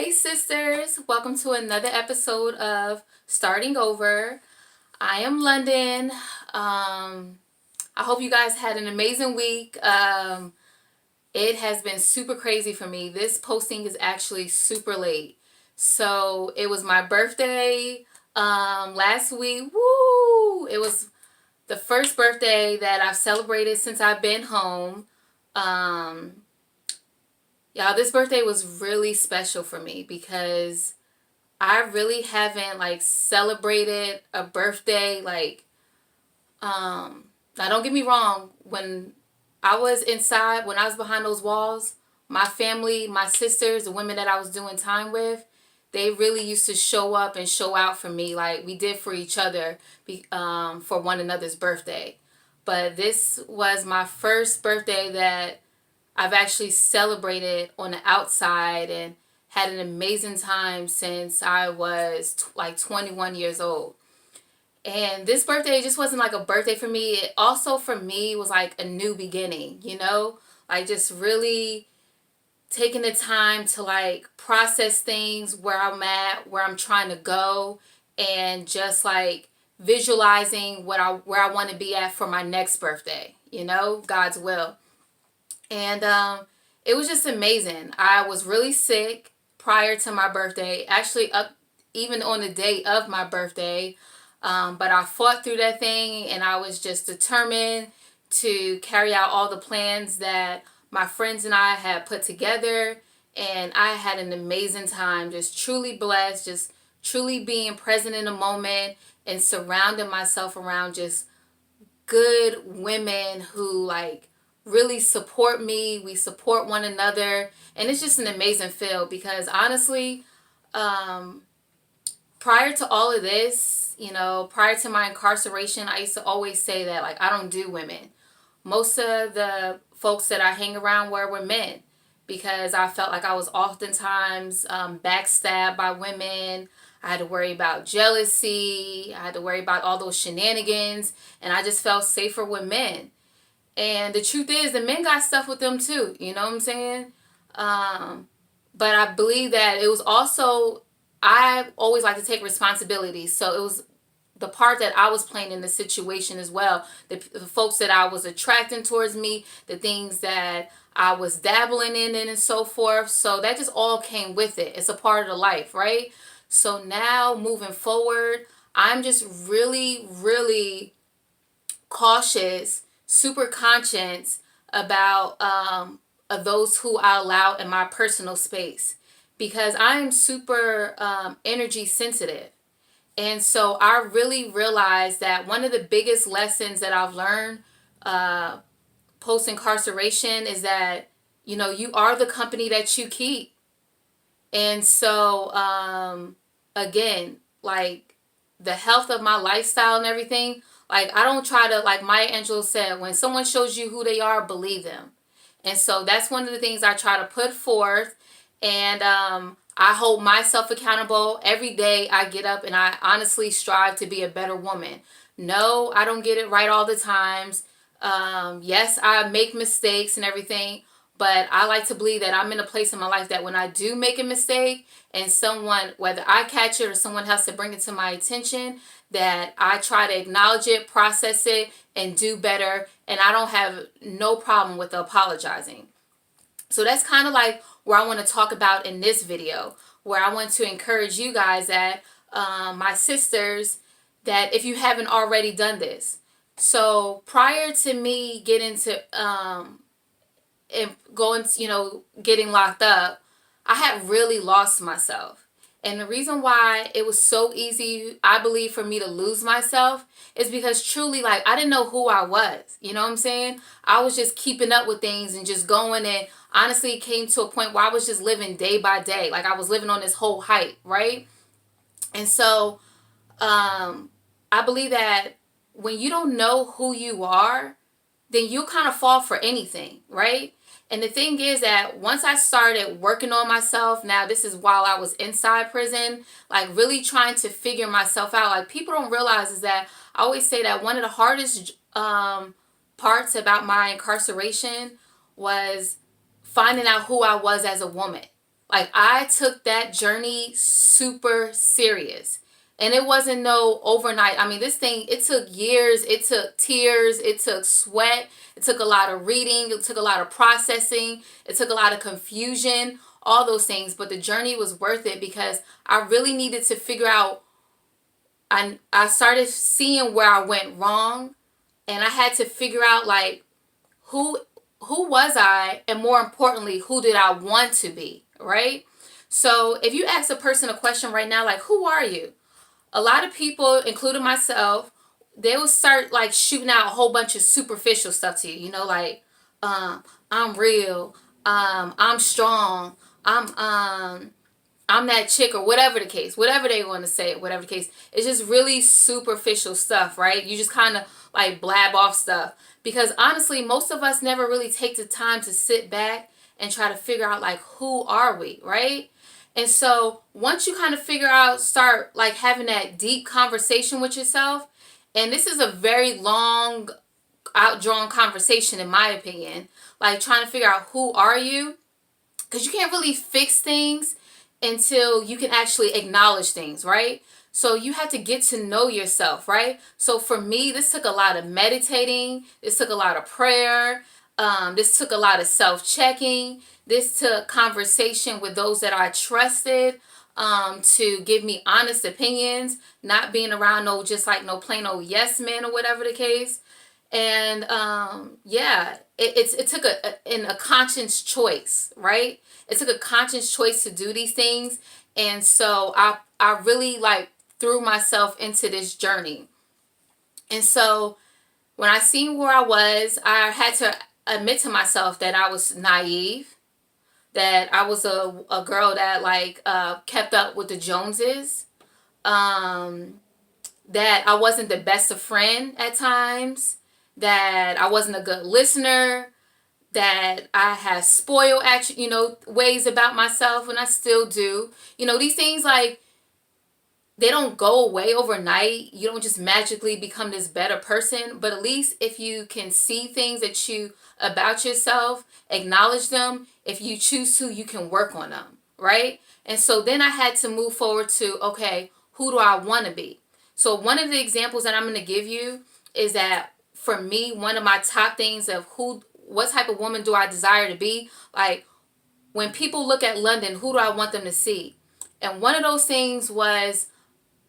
Hey sisters, welcome to another episode of Starting Over. I am London. I hope you guys had an amazing week. It has been super crazy for me. This posting is actually super late. So it was my birthday last week. Woo! It was the first birthday that I've celebrated since I've been home. Um, Y'all, this birthday was really special for me because I really haven't like celebrated a birthday now don't get me wrong, when I was inside, when I was behind those walls, my family, my sisters, the women that I was doing time with, they really used to show up and show out for me like we did for each other for one another's birthday. But this was my first birthday that I've actually celebrated on the outside and had an amazing time since I was like 21 years old. And this birthday just wasn't like a birthday for me. It also for me was like a new beginning, you know? Like just really taking the time to like process things, where I'm at, where I'm trying to go, and just like visualizing where I want to be at for my next birthday, you know, God's will. And it was just amazing. I was really sick prior to my birthday, actually up even on the day of my birthday. But I fought through that thing, and I was just determined to carry out all the plans that my friends and I had put together. And I had an amazing time, just truly blessed, just truly being present in the moment and surrounding myself around just good women who like really support me. We support one another, and it's just an amazing feel because honestly, um, prior to all of this, you know, prior to my incarceration, I used to always say that like I don't do women. Most of the folks that I hang around were men because I felt like I was oftentimes backstabbed by women. I had to worry about jealousy. I had to worry about all those shenanigans, and I just felt safer with men. And the truth is, the men got stuff with them too. You know what I'm saying? Um, but I believe that it was also, I always like to take responsibility. So it was the part that I was playing in the situation as well. The folks that I was attracting towards me, the things that I was dabbling in and so forth. So that just all came with it. It's a part of the life, right? So now moving forward, I'm just really, really cautious, super conscious about those who I allow in my personal space because I am super energy sensitive. And so I really realized that one of the biggest lessons that I've learned uh, post incarceration is that, you know, you are the company that you keep. And so, again, like the health of my lifestyle and everything, like I don't try to, like Maya Angelou said, when someone shows you who they are, believe them. And so that's one of the things I try to put forth. And I hold myself accountable every day. I get up and I honestly strive to be a better woman. No, I don't get it right all the times. Yes, I make mistakes and everything, but I like to believe that I'm in a place in my life that when I do make a mistake and someone, whether I catch it or someone has to bring it to my attention, that I try to acknowledge it, process it, and do better. And I don't have no problem with apologizing. So that's kind of like where I want to talk about in this video, where I want to encourage you guys that my sisters, that if you haven't already done this. So prior to me getting to and going, you know, getting locked up, I had really lost myself. And the reason why it was so easy, I believe, for me to lose myself is because truly, like, I didn't know who I was. You know what I'm saying? I was just keeping up with things and just going, and honestly, it came to a point where I was just living day by day. Like, I was living on this whole hype, right? And so, I believe that when you don't know who you are, then you kind of fall for anything, right? And the thing is that once I started working on myself, now this is while I was inside prison, like really trying to figure myself out. Like people don't realize is that I always say that one of the hardest parts about my incarceration was finding out who I was as a woman. Like, I took that journey super serious. And it wasn't no overnight. I mean, this thing, it took years, it took tears, it took sweat, it took a lot of reading, it took a lot of processing, it took a lot of confusion, all those things. But the journey was worth it because I really needed to figure out, I started seeing where I went wrong, and I had to figure out, like, who who was I, and more importantly, who did I want to be, right? So if you ask a person a question right now, like, who are you? A lot of people, including myself, they will start like shooting out a whole bunch of superficial stuff to you. You know, like, I'm real, I'm strong, I'm that chick, or whatever the case, whatever they want to say, whatever the case. It's just really superficial stuff, right? You just kind of like blab off stuff. Because honestly, most of us never really take the time to sit back and try to figure out, like, who are we, right? And so once you kind of figure out, start like having that deep conversation with yourself, and this is a very long, outdrawn conversation in my opinion, like trying to figure out who are you, because you can't really fix things until you can actually acknowledge things, right? So you have to get to know yourself, right? So for me, this took a lot of meditating. This took a lot of prayer. This took a lot of self-checking. This took conversation with those that I trusted, to give me honest opinions, not being around no, just like no plain old yes men or whatever the case. And yeah, it took a conscious choice, right? It took a conscious choice to do these things. And so I really like threw myself into this journey. And so when I seen where I was, I had to admit to myself that I was naive, that I was a girl that like kept up with the Joneses, that I wasn't the best of friend at times, that I wasn't a good listener, that I had spoiled action, ways about myself, and I still do. These things, like, they don't go away overnight. You don't just magically become this better person, but at least if you can see things that you about yourself, acknowledge them, if you choose to, you can work on them, right? And so then I had to move forward to, okay, who do I want to be? So one of the examples that I'm going to give you is that for me, one of my top things of what type of woman do I desire to be? Like, when people look at London, who do I want them to see? And one of those things was,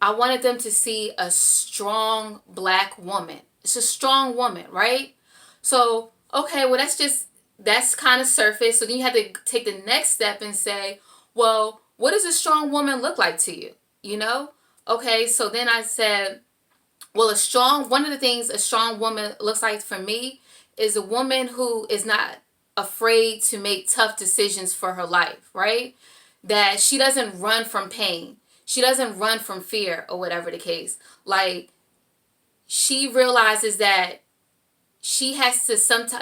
I wanted them to see a strong black woman. It's a strong woman, right? So, okay, well, that's kind of surface. So then you have to take the next step and say, well, what does a strong woman look like to you? Okay, so then I said, well, one of the things a strong woman looks like for me is a woman who is not afraid to make tough decisions for her life, right? That she doesn't run from pain. She doesn't run from fear or whatever the case. Like, she realizes that she has to sometimes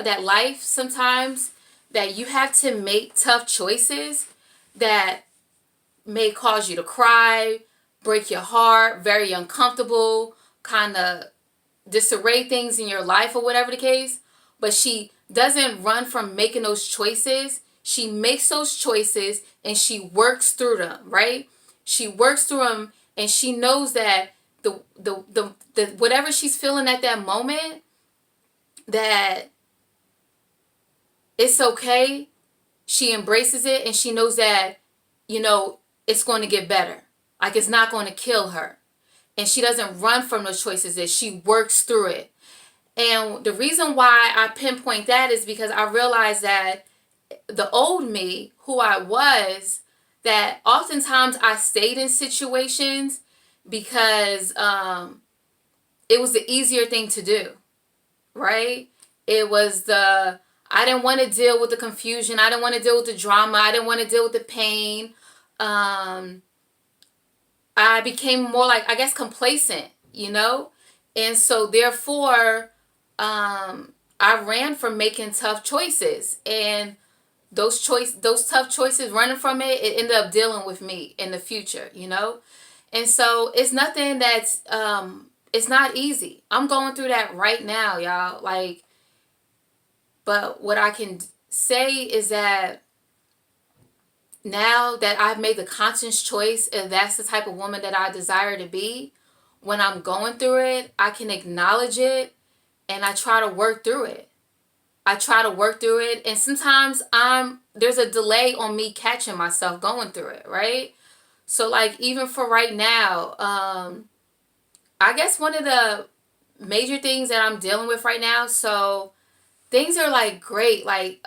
that you have to make tough choices that may cause you to cry, break your heart, very uncomfortable, kind of disarray things in your life or whatever the case. But she doesn't run from making those choices. She makes those choices and she works through them, right? She works through them, and she knows that the whatever she's feeling at that moment, that it's okay. She embraces it, and she knows that, it's going to get better. Like, it's not going to kill her. And she doesn't run from those choices, that she works through it. And the reason why I pinpoint that is because I realized that the old me, who I was, that oftentimes I stayed in situations because it was the easier thing to do, right? It was I didn't want to deal with the confusion. I didn't want to deal with the drama. I didn't want to deal with the pain. I became more like, I guess, complacent, And so therefore, I ran from making tough choices, and those tough choices, running from it ended up dealing with me in the future, And so it's nothing that's it's not easy. I'm going through that right now, y'all. Like, but what I can say is that now that I've made the conscious choice, if that's the type of woman that I desire to be, when I'm going through it, I can acknowledge it and I try to work through it. I try to work through it, and sometimes there's a delay on me catching myself going through it, right? So like even for right now, I guess one of the major things that I'm dealing with right now, so things are like great, like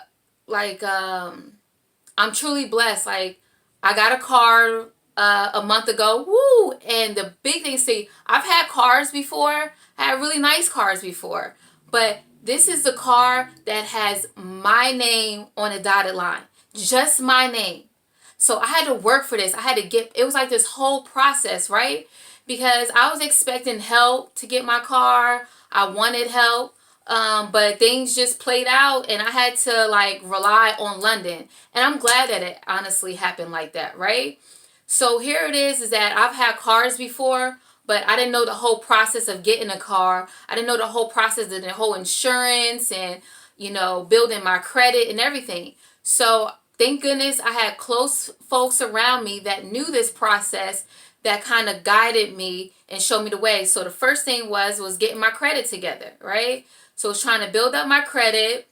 I'm truly blessed. Like I got a car a month ago. Woo! And the big thing, see, I've had cars before. I had really nice cars before. But this is the car that has my name on a dotted line. Just my name. So I had to work for this. I had to get, it was like this whole process, right? Because I was expecting help to get my car. I wanted help. But things just played out and I had to like rely on London. And I'm glad that it honestly happened like that, right? So here it is that I've had cars before, but I didn't know the whole process of getting a car. I didn't know the whole process of the whole insurance and, building my credit and everything. So thank goodness I had close folks around me that knew this process that kind of guided me and showed me the way. So the first thing was getting my credit together, right? So I was trying to build up my credit,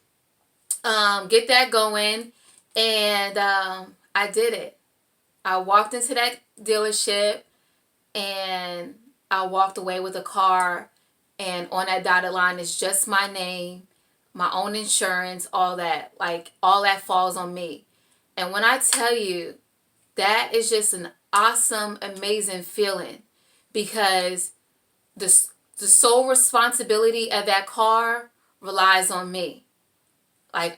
get that going, and I did it. I walked into that dealership and I walked away with a car, and on that dotted line is just my name, my own insurance, all that. Like all that falls on me. And when I tell you, that is just an awesome, amazing feeling because the the sole responsibility of that car relies on me. I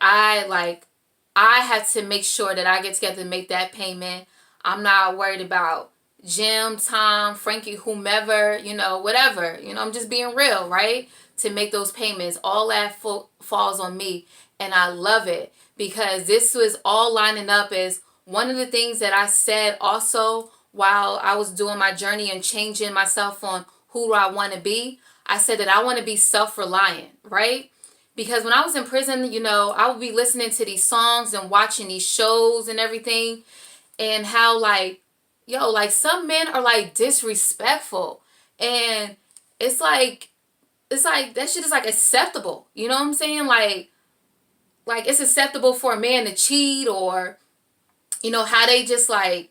had to make sure that I get together and make that payment. I'm not worried about Jim, Tom, Frankie, whomever, whatever. I'm just being real, right? To make those payments. All that falls on me. And I love it because this was all lining up as one of the things that I said also while I was doing my journey and changing myself on who do I want to be. I said that I want to be self-reliant, right? Because when I was in prison, I would be listening to these songs and watching these shows and everything, and how like some men are like disrespectful, and it's like that shit is like acceptable. You know what I'm saying? Like it's acceptable for a man to cheat, or how they just like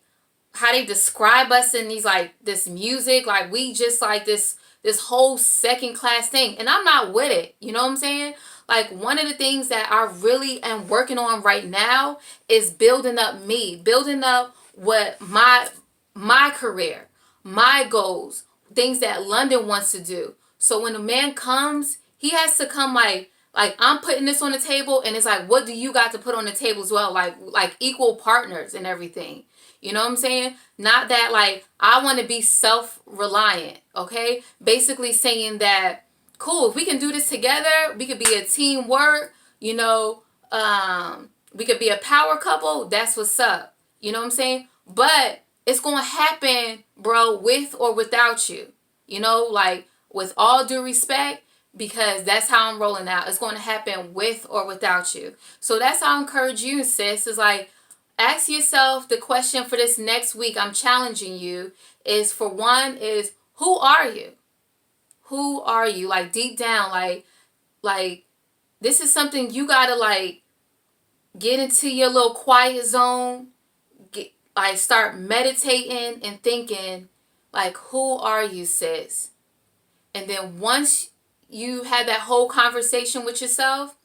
how they describe us in these like this music, like we just like this whole second class thing, and I'm not with it. You know what I'm saying? Like one of the things that I really am working on right now is building up me, building up what my career, my goals, things that London wants to do. So when a man comes, he has to come like I'm putting this on the table, and it's like, what do you got to put on the table as well? Like equal partners and everything. You know what I'm saying? Not that like I want to be self-reliant, okay? Basically saying that, cool, if we can do this together, we could be a teamwork, we could be a power couple, that's what's up. You know what I'm saying? But it's going to happen, bro, with or without you. Like with all due respect, because that's how I'm rolling out. It's going to happen with or without you. So that's how I encourage you, sis. Is like, ask yourself the question for this next week. I'm challenging you is, for one, is who are you? Who are you? Like deep down, like this is something you gotta like get into your little quiet zone. Like start meditating and thinking, like, who are you, sis? And then once you had that whole conversation with yourself,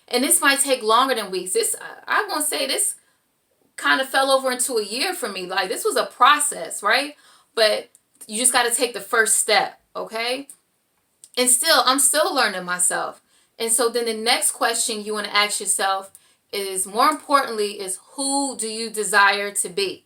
and this might take longer than weeks. I'm gonna say this kind of fell over into a year for me. Like this was a process, right? But you just got to take the first step, okay? And I'm still learning myself. And so then the next question you want to ask yourself is, more importantly, is who do you desire to be?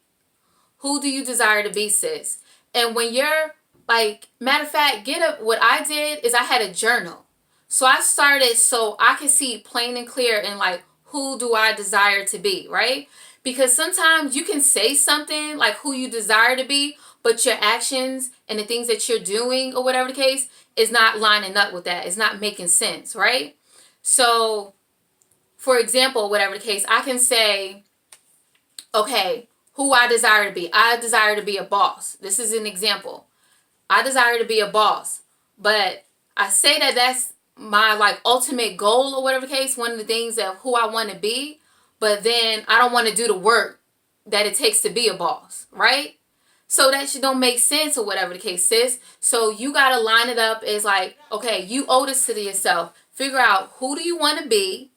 Who do you desire to be, sis? And when you're like, matter of fact, what I did is I had a journal. So I started so I could see plain and clear and like, who do I desire to be, right? Because sometimes you can say something like who you desire to be, but your actions and the things that you're doing or whatever the case is not lining up with that. It's not making sense, right? So, for example, whatever the case, I can say, okay, who I desire to be. I desire to be a boss. This is an example. I desire to be a boss. But I say that that's my like ultimate goal or whatever the case, one of the things of who I want to be. But then I don't want to do the work that it takes to be a boss, right? So that shit don't make sense or whatever the case is. So you got to line it up as like, okay, you owe this to yourself. Figure out who do you want to be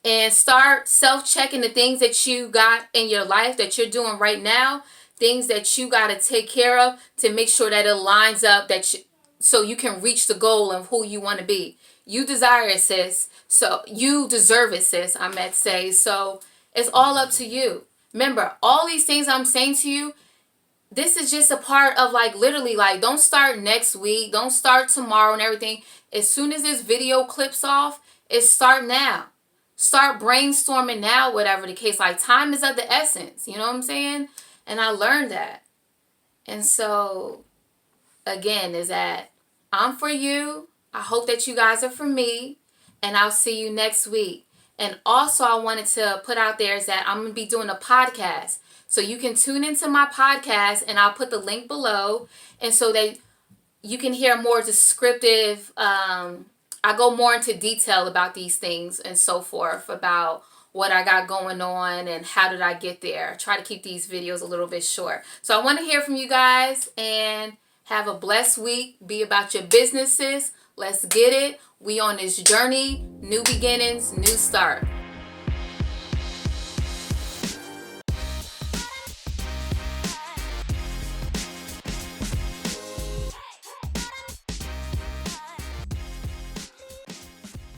and start self-checking the things that you got in your life that you're doing right now, things that you got to take care of to make sure that it lines up so you can reach the goal of who you want to be. You desire it, sis. So you deserve it, sis, I meant to say. So it's all up to you. Remember, all these things I'm saying to you, this is just a part of like literally like don't start next week, don't start tomorrow and everything. As soon as this video clips off, it's start now. Start brainstorming now, whatever the case. Like time is of the essence, you know what I'm saying? And I learned that. And so again, is that I'm for you. I hope that you guys are for me. And I'll see you next week. And also I wanted to put out there is that I'm going to be doing a podcast. So you can tune into my podcast and I'll put the link below. And so that you can hear more descriptive, I go more into detail about these things and so forth, about what I got going on and how did I get there. I try to keep these videos a little bit short. So I want to hear from you guys and have a blessed week. Be about your businesses. Let's get it. We on this journey. New beginnings, new start.